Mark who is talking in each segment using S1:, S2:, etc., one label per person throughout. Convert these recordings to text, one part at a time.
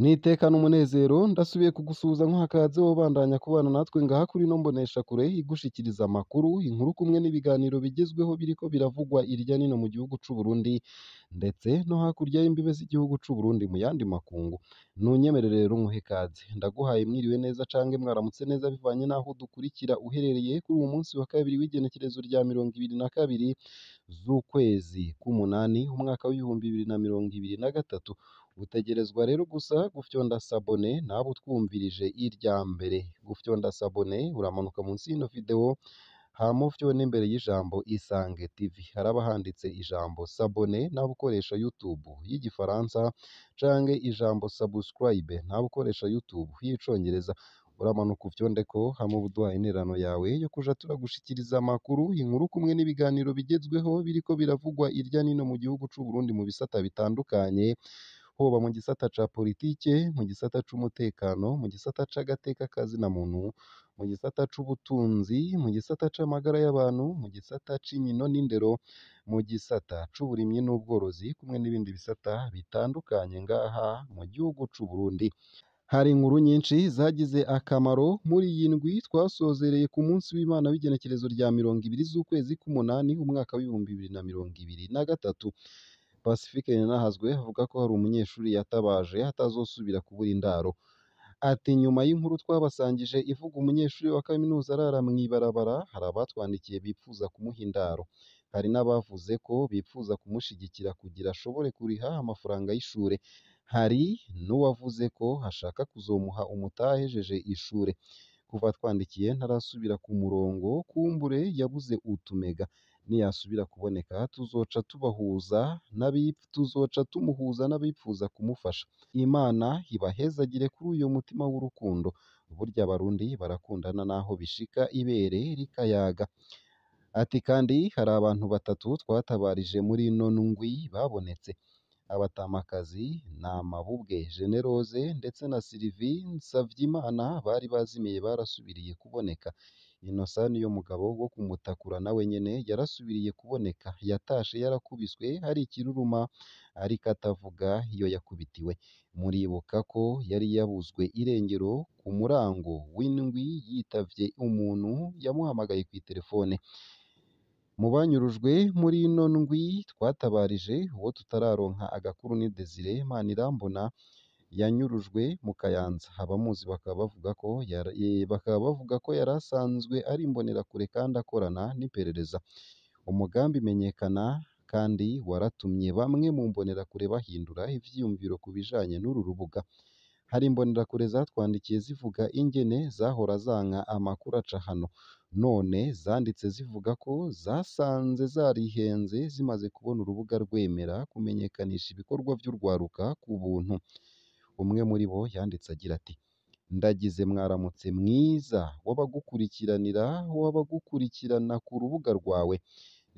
S1: Nitekana umunezero ndasubiye kugusuhuza nk'akaze wobandanya kubana natwe ngaha kuri ino mboneshakure igushikiriza amakuru, inkuru kumwe n'ibiganiro bigezweho biriko biravugwa irya nino mu gihugu c'Uburundi ndetse no hakurya y'imbibe z'igihugu c'Uburundi mu yandi makungu. Nunyemerere rero nkuhe ikaze, ndaguhaye mwiriwe neza cange mwaramutse neza bivanye n'aho udukurikira uherereye kuri uwu munsi wa kabiri w'igenekerezo rya 22 z'ukwezi k'umunani umwaka w'ibihumbi 2023. Utegerezwa rero gusa gufyonda sabone nawe utwumvirije irya mbere. Gufyonda sabone uramanuka munsi y'ino video hama ufyone imbere y'ijambo Isange TV, haraba handitse ijambo sabone nawe ukoresha YouTube y'igifaransa canke ijambo subscribe nawe ukoresha YouTube y'icongereza, uramanuka ufyondeko hama uduha intererano yawe yo kuja turagushikiriza amakuru, inkuru kumwe n'ibiganiro bigezweho biriko biravugwa irya nino mu gihugu c'Uburundi mu bisata bitandukanye, hoba mu gisata ca politike, mu gisata c'umutekano, mu gisata c'agateka kazina muntu, mu gisata c'ubutunzi, mu gisata c'amagara y'abantu, mu gisata c'inkino n'indero, mu gisata c'uburimyi n'ubworozi kumwe n'ibindi bisata bitandukanye ngaha mu gihugu c'Uburundi. Hari inkuru nyinshi zagize akamaro muri iyi ndwi twasozereye ku munsi w'Imana w'igenekerezo rya 20 z'ukwezi k'umunani umwaka w'ibihumbi 2023. Pacifique Ninahazwe avuga ko hari umunyeshuri yatabaje atazosubira kubura indaro. Ati nyuma y'inkuru twabasangije ivuga umunyeshuri wa kaminuza arara mw'ibarabara, hari abatwandikiye bipfuza kumuha indaro. Hari n'abavuze ko bipfuza kumushigikira kugira ashobore kuriha amafaranga y'ishure. Hari n'uwavuze ko ashaka kuzomuha umutahe ahejeje ishure. Kuva twandikiye ntarasubira ku murongo, kumbure yabuze utumega. Niyasubira kuboneka tuzoca tumuhuza n'abipfuza kumufasha. Imana ibahezagire kuri uyo mutima w'urukundo. Burya abarundi barakundana naho bishika ibere rikayaga. Ati kandi hari abantu batatu twatabarije muri ino ndwi babonetse. Abatamakazi Namabubwe Generose ndetse na Sylvie Nsavyimana bari bazimiye barasubiriye kuboneka. Innocent yo mugabo wo kumutakura nawe nyene yarasubiriye kuboneka, yatashe yarakubiswe hari ikiruruma ariko atavuga iyo yakubitiwe. Muribuka ko yari yabuzwe irengero ku murango w'indwi yitavye umuntu yamuhamagaye kw'iterefone. Mu banyurujwe muri ino ndwi twatabarije uwo tutararonka agakuru ni Desire Manirambona yanyurujwe mu Kayanza. Abamuzi bakaba bavuga ko yari asanzwe ari imbonerakure kandi akorana n'iperereza. Umugambi menyekana kandi waratumye bamwe mu mbonerakure bahindura ivyiyumviro ku bijanye n'uru rubuga. Hari imbonerakure zatwandikiye zivuga ingene zahora zanka amakuru aca hano, none zanditse zivuga ko zasanze zarihenze zimaze kubona urubuga rwemera kumenyekanisha ibikorwa vy'urwaruka ku buntu. Umwe muri bo yanditse agira ati: ndagize mwaramutse mwiza w'abagukurikirana ku rubuga rwawe.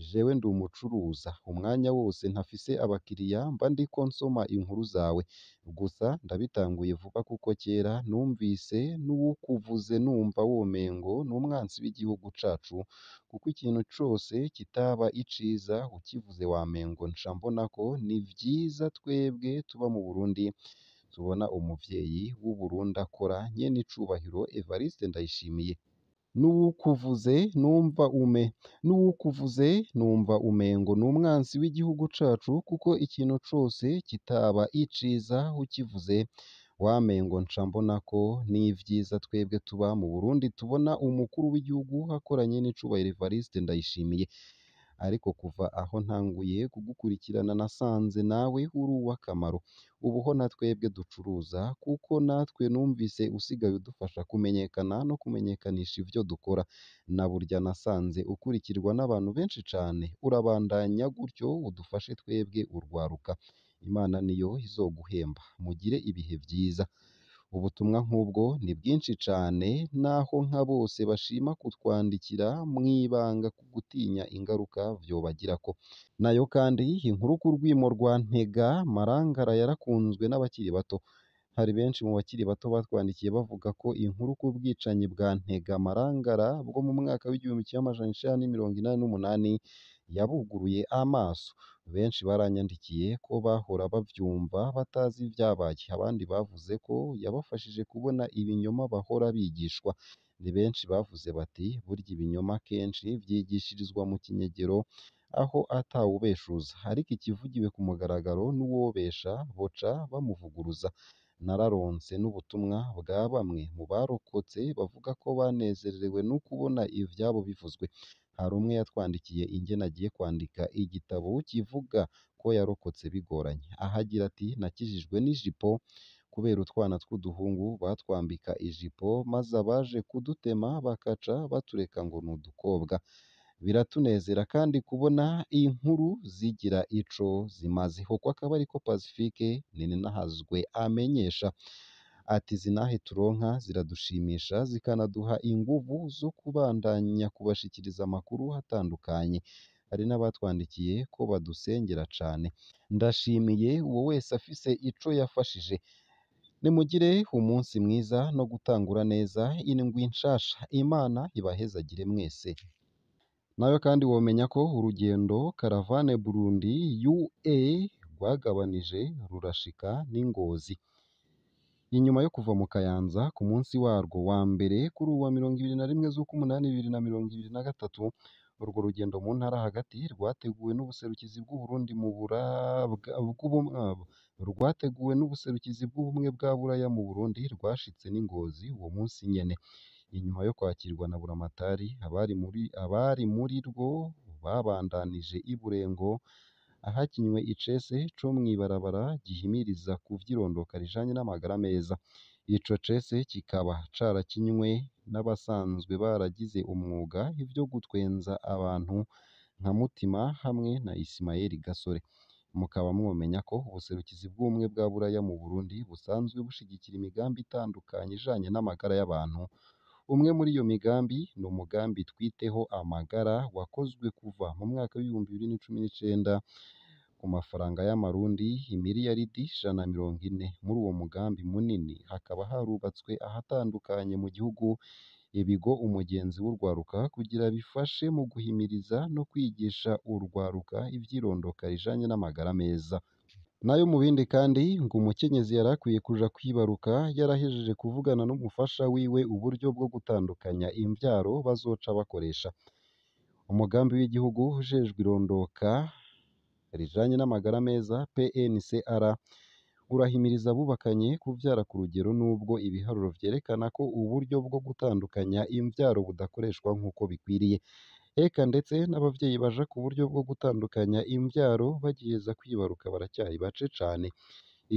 S1: Jewe ndi umucuruza, umwanya wose ntafise abakiriya mba ndiko nsoma inkuru zawe. Gusa ndabitanguye vuba kuko kera numvise n'uwukuvuze numva womengo n'umwansi w'igihugu cacu, kuko ikintu cose kitaba iciza ukivuze wamengo nca mbona ko ni vyiza twebwe tuba mu Burundi tubona umuvyeyi w'Uburundi akora nyene icubahiro Evariste Ndayishimiye. N'uwukuvuze numva umengo n'umwansi w'igihugu cacu, kuko ikintu cose kitaba iciza ukivuze wamengo nca mbona ko ni vyiza twebwe tuba mu Burundi tubona umukuru w'igihugu akoranye n'icubahiro Evariste Ndayishimiye. Ariko kuva aho ntanguye kugukurikirana nasanze nawe uri uw'akamaro. Ubuho na twebwe ducuruza kuko natwe numvise usigaye udufasha kumenyekana no kumenyekanisha ivyo dukora. Na burya nasanze ukurikirwa n'abantu benshi cane, urabandanya gutyo udufashe twebwe urwaruka. Imana niyo izoguhemba. Mugire ibihe vyiza. Ubutumwa nk'ubwo ni bwinshi cane, naho nka bose bashima kutwandikira mw'ibanga ku gutinya ingaruka vyobagirako. Nayo kandi inkuru ku rwimo rwa Ntega Marangara yarakunzwe n'abakiri bato. Hari benshi mu bakiri bato batwandikiye bavuga ko inkuru ku bwicanyi bwa Ntega Marangara bwo mu mwaka w'1988 yabuguruye amaso. Benshi baranyandikiye ko bahora bavyumva batazi ivyabaye, abandi bavuze ko yabafashije kubona ibinyoma bahora bigishwa. Ni benshi bavuze bati burya ibinyoma kenshi vyigishirizwa mu kinyegero aho atawubeshuza, ariko ikivugiwe ku mugaragaro n'uwobesha boca bamuvuguruza. Nararonse n'ubutumwa bwa bamwe mu barokotse bavuga ko banezerewe no kubona ivyabo bivuzwe. Hari umwe yatwandikiye ingene agiye kwandika igitabo kivuga ko yarokotse bigoranye, aho agira ati nakijijwe n'ijipo kubera utwana tw'uduhungu batwambika ijipo maze abaje kudutema bakaca batureka ngo ni udukobwa. Biratunezera kandi kubona inkuru zigira ico zimaze. Hokwa akaba ariko Pacifique Nininahazwe amenyesha ati izi nahe turonka ziradushimisha zikanaduha inguvu zo kubandanya kubashikiriza amakuru atandukanye. Hari n'abatwandikiye ko badusengera cane. Ndashimiye uwo wese afise ico yafashije. Nimugire umunsi mwiza no gutangura neza indwi nshasha. Imana ibahezagire mwese. Nayo kandi womenya ko urugendo Caravane Burundi UA rwagabanije rurashika n'Ingozi. Inyuma yo kuva mu Kayanza ku munsi warwo wa mbere kuri uwa 21 z'ukumunani 2023, urwo rugendo mu ntara hagati rwateguwe n'ubuserukizi bw'Uburundi mu rwateguwe n'ubuserukizi bw'ubumwe bwa Buraya mu Burundi rwashitse n'Ingozi uwo munsi nyene. Inyuma yo kwakirwa na Buramatari, abari muri rwo babandanije i Burengo ahakinywe icese co mw'ibarabara gihimiriza ku vy'irondoka rijanye n'amagara meza. Ico cese kikaba carakinywe n'abasanzwe baragize umwuga ivyo gutwenza abantu nka Mutima hamwe na Ismael Gasore. Mukaba mwomenya ko ubuserukizi bw'ubumwe bwa Buraya mu Burundi busanzwe bushigikira imigambi itandukanye ijanye n'amagara y'abantu. Umwe muri iyo migambi ni umugambi Twiteho Amagara wakozwe kuva mu mwaka w'2019 ku mafaranga y'amarundi imiliyaridi 140. Muri uwo mugambi munini hakaba harubatswe ahatandukanye mu gihugu ibigo umugenzi w'urwaruka kugira bifashe mu guhimiriza no kwigisha urwaruka ivy'irondoka rijanye n'amagara meza. Nayo mu bindi kandi ngo umukenyezi yarakwiye kuja kwibaruka yarahejeje kuvugana n'umufasha wiwe uburyo bwo gutandukanya imvyaro bazoca bakoresha. Umugambi w'igihugu ujejwe irondoka rijanye n'amagara meza PNCR urahimiriza abubakanye kuvyara ku rugero nubwo ibiharuro vyerekana ko uburyo bwo gutandukanya imvyaro budakoreshwa nk'uko bikwiriye. Eka ndetse n'abavyeyi baja ku buryo bwo gutandukanya imvyaro bagiheza kwibaruka baracyari bace cane.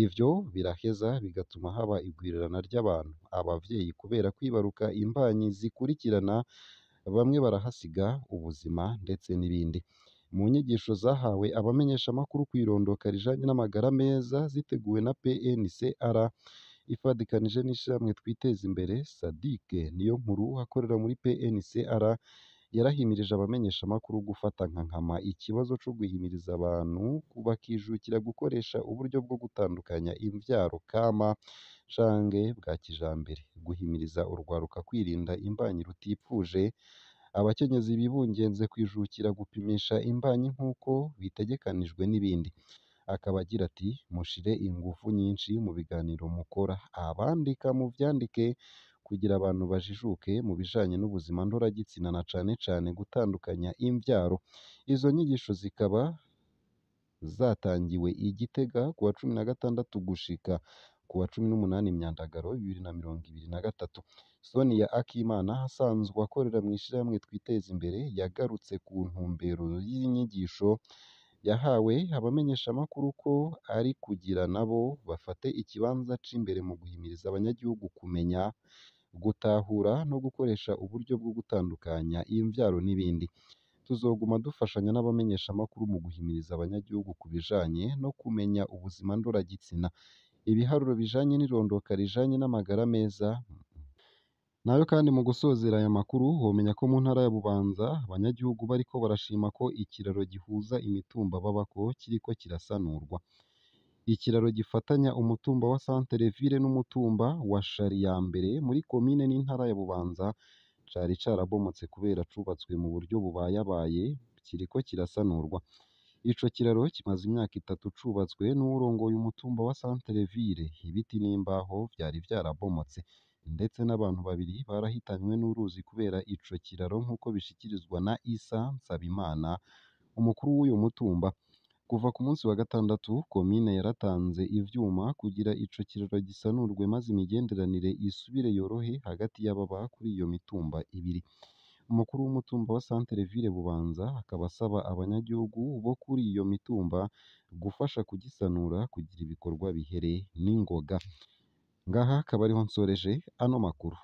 S1: Ivyo biraheza bigatuma haba igwirirana ry'abantu. Abavyeyi kubera kwibaruka imbanyi zikurikirana, bamwe barahasiga ubuzima ndetse n'ibindi. Mu nyigisho zahawe abamenyeshamakuru kw'irondoka rijanye n'amagara meza ziteguwe na PNCR ifadikanije n'ishirahamwe Twiteze Imbere, Sadiq Niyonkuru akorera muri PNCR yarahimirije abamenyeshamakuru gufata nka nkama ikibazo co guhimiriza abantu bakijukira gukoresha uburyo bwo gutandukanya imvyaro kama canke bwa kijambere, guhimiriza urwaruka kwirinda imbanyi rutipfuje, abakenyezi bibungenze kwijukira gupimisha imbanyi nk'uko bitegekanijwe n'ibindi. Akaba agira ati mushire ingufu nyinshi mu biganiro mukora, abandika muvyandike kugira abantu bajijuke mu bijanye n'ubuzima ndoragitsina na cane cane gutandukanya imvyaro. Izo nyigisho zikaba zatangiwe i Gitega kuwa 16 gushika kuwa 18 Myandagaro 2023. Sonia Akimana asanzwe akorera mw'ishirahamwe Twiteze Imbere yagarutse ku ntumbero y'inyigisho yahawe abamenyeshamakuru ko ari kugira nabo bafate ikibanza c'imbere mu guhimiriza abanyagihugu kumenya, gutahura no gukoresha uburyo bwo gutandukanya imvyaro n'ibindi. Tuzoguma dufashanya n'abamenyeshamakuru mu guhimiriza abanyagihugu ku bijanye no kumenya ubuzima ndoragitsina, ibiharuro bijanye n'irondoka rijanye n'amagara meza. Nayo kandi mu gusozera aya makuru womenya ko mu ntara ya Bubanza abanyagihugu bariko barashima ko ikiraro gihuza imitumba babako kiriko kirasanurwa. Ikiraro gifatanya umutumba wa Centre Ville n'umutumba wa Shari ya mbere muri komine n'intara ya Bubanza cari carabomotse kubera cubatswe mu buryo bubayabaye kiriko kirasanurwa. Ico kiraro kimaze imyaka 3 cubatswe n'uwurongoye umutumba wa Centreville. Ibiti n'imbaho vyari vyarabomotse, ndetse n'abantu 2 barahitanywe n'uruzi kubera ico kiraro nk'uko bishikirizwa na Issa Nsabimana, umukuru w'uyo mutumba. Kuva ku munsi wa gatandatu, komine yaratanze ivyuma kugira ico kiraro gisanurwe maze imigenderanire isubire yorohe hagati y'ababa kuri iyo mitumba ibiri. Umukuru w'umutumba wa Centreville Bubanza akaba asaba abanyagihugu bo kuri iyo mitumba gufasha kugisanura kugira ibikorwa bihere n'ingoga. Ngaha akaba ariho nsoreje ano makuru.